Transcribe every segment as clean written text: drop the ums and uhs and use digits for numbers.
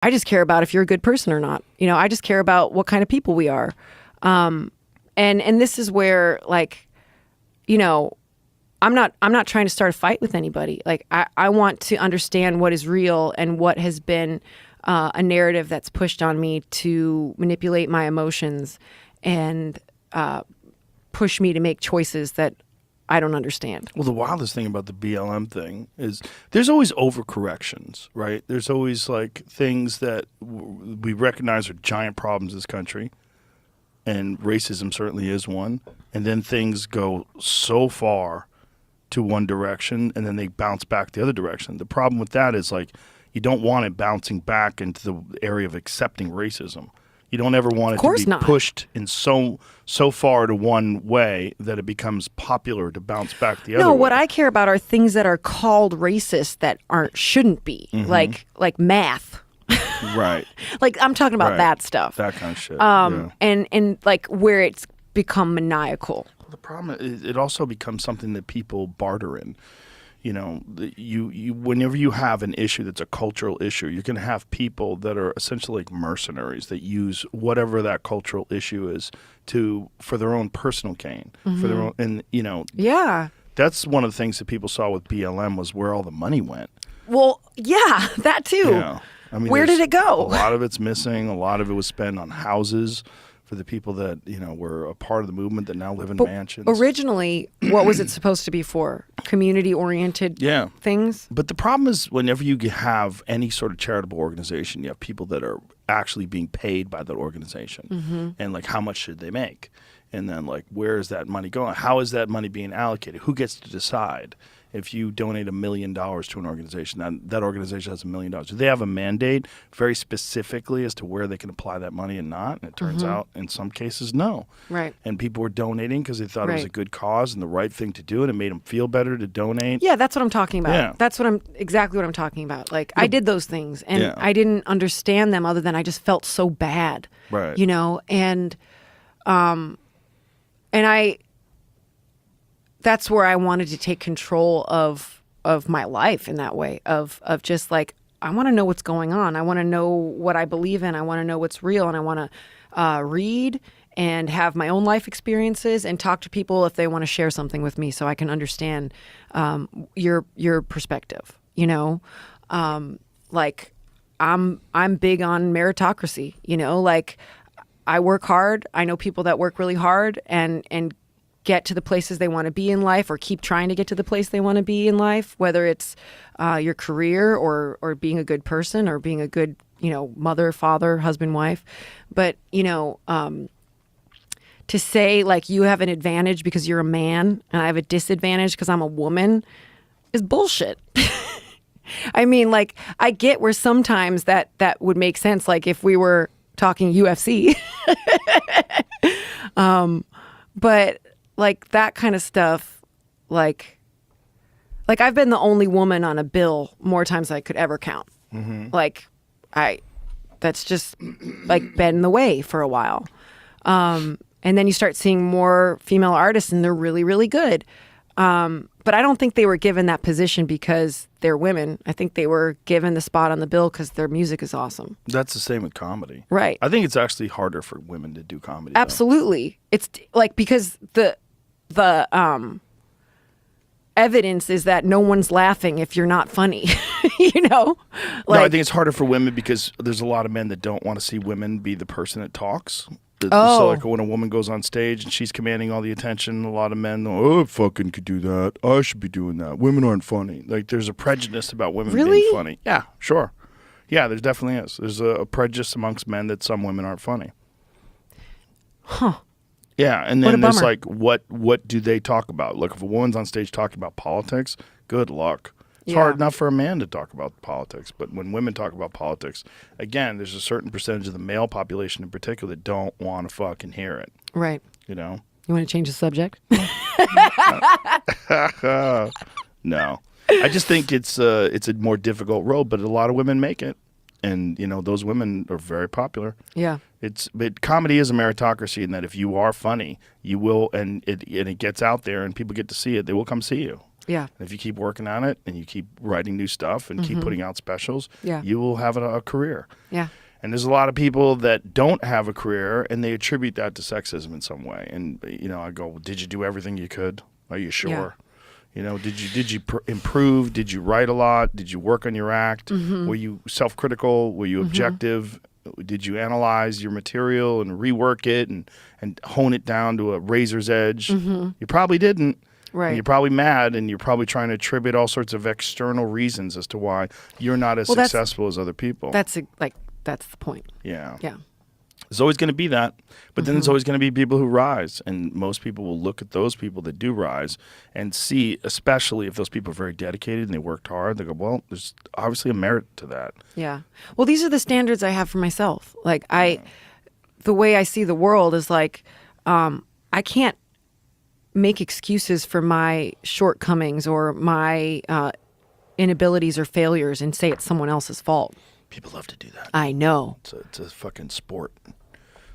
I just care about if you're a good person or not. You know, I just care about what kind of people we are. And this is where, like, you know, I'm not trying to start a fight with anybody. Like, I want to understand what is real and what has been a narrative that's pushed on me to manipulate my emotions and push me to make choices that I don't understand. Well, the wildest thing about the BLM thing is there's always overcorrections, right? There's always like things that we recognize are giant problems in this country, and racism certainly is one. And then things go so far to one direction, and then they bounce back the other direction. The problem with that is, like, you don't want it bouncing back into the area of accepting racism. You don't ever want it to be pushed in so far to one way that it becomes popular to bounce back the other way. No, what I care about are things that are called racist that shouldn't be, like math. Right. Like, I'm talking about that stuff. That kind of shit. And like where it's become maniacal. The problem is it also becomes something that people barter in. You know, you whenever you have an issue that's a cultural issue, you're going to have people that are essentially like mercenaries that use whatever that cultural issue is for their own personal gain, for their own, and you know, that's one of the things that people saw with BLM was where all the money went. Well, yeah, that too. Yeah. I mean, where did it go? A lot of it's missing. A lot of it was spent on houses for the people that, you know, were a part of the movement that now live in mansions. Originally, what was it supposed to be for? Community-oriented things? But the problem is whenever you have any sort of charitable organization, you have people that are actually being paid by that organization. And, like, how much should they make? And then, like, where is that money going? How is that money being allocated? Who gets to decide? If you donate $1 million to an organization, that organization has $1 million. Do they have a mandate very specifically as to where they can apply that money and not? And it turns out in some cases, no. Right. And people were donating because they thought it was a good cause and the right thing to do, and it made them feel better to donate. Yeah, that's what I'm talking about. Yeah. That's exactly what I'm talking about. Like, I did those things, and I didn't understand them other than I just felt so bad. Right. You know, and that's where I wanted to take control of my life in that way, of just like, I want to know what's going on. I want to know what I believe in. I want to know what's real. And I want to read and have my own life experiences and talk to people if they want to share something with me so I can understand your perspective, you know? Like, I'm big on meritocracy, you know? Like, I work hard. I know people that work really hard and get to the places they want to be in life, or keep trying to get to the place they want to be in life, whether it's your career or being a good person or being a good, you know, mother, father, husband, wife. But, you know, to say like you have an advantage because you're a man and I have a disadvantage because I'm a woman is bullshit. I mean, like, I get where sometimes that would make sense, like if we were talking UFC. But like that kind of stuff, like I've been the only woman on a bill more times than I could ever count. Like, that's just like been in the way for a while. And then you start seeing more female artists and they're really, really good. But I don't think they were given that position because they're women. I think they were given the spot on the bill because their music is awesome. That's the same with comedy. Right. I think it's actually harder for women to do comedy. Absolutely. Though. It's like, because the evidence is that no one's laughing if you're not funny, you know? Like, no, I think it's harder for women because there's a lot of men that don't want to see women be the person that talks. Oh. So like when a woman goes on stage and she's commanding all the attention, a lot of men, I fucking could do that. I should be doing that. Women aren't funny. Like, there's a prejudice about women being funny. Yeah, sure. Yeah, there definitely is. There's a prejudice amongst men that some women aren't funny. Huh. Yeah, and then there's like, what do they talk about? Like, if a woman's on stage talking about politics, good luck. It's hard enough for a man to talk about politics, but when women talk about politics, again, there's a certain percentage of the male population in particular that don't want to fucking hear it. Right. You know? You want to change the subject? No. I just think it's a more difficult road, but a lot of women make it. And, you know, those women are very popular. Yeah. But comedy is a meritocracy in that if you are funny, you will, and it gets out there and people get to see it, they will come see you. Yeah. And if you keep working on it and you keep writing new stuff and keep putting out specials, Yeah. you will have a career. Yeah. And there's a lot of people that don't have a career and they attribute that to sexism in some way. And, I go, well, did you do everything you could? Are you sure? Did you improve? Did you write a lot? Did you work on your act? Were you self-critical? Were you objective? Did you analyze your material and rework it and hone it down to a razor's edge? You probably didn't. Right. And you're probably mad, and you're probably trying to attribute all sorts of external reasons as to why you're not as successful as other people. That's the point. Yeah. Yeah. There's always going to be that, but then there's always going to be people who rise, and most people will look at those people that do rise and see, especially if those people are very dedicated and they worked hard, they go, well, there's obviously a merit to that. Yeah. Well, these are the standards I have for myself. Like the way I see the world is like, I can't make excuses for my shortcomings or my inabilities or failures and say it's someone else's fault. People love to do that. I know. It's a fucking sport.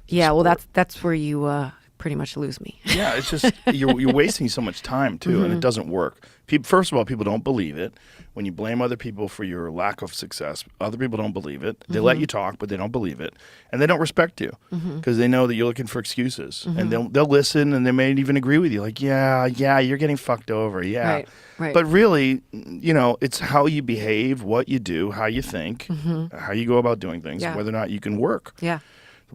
Yeah, well, that's where you pretty much lose me. Yeah, it's just you're wasting so much time too, and it doesn't work. First of all, people don't believe it. When you blame other people for your lack of success, other people don't believe it. They let you talk, but they don't believe it, and they don't respect you because they know that you're looking for excuses, and they'll listen, and they may even agree with you, like, yeah, you're getting fucked over, yeah. Right. But really, it's how you behave, what you do, how you think, how you go about doing things, whether or not you can work. Yeah.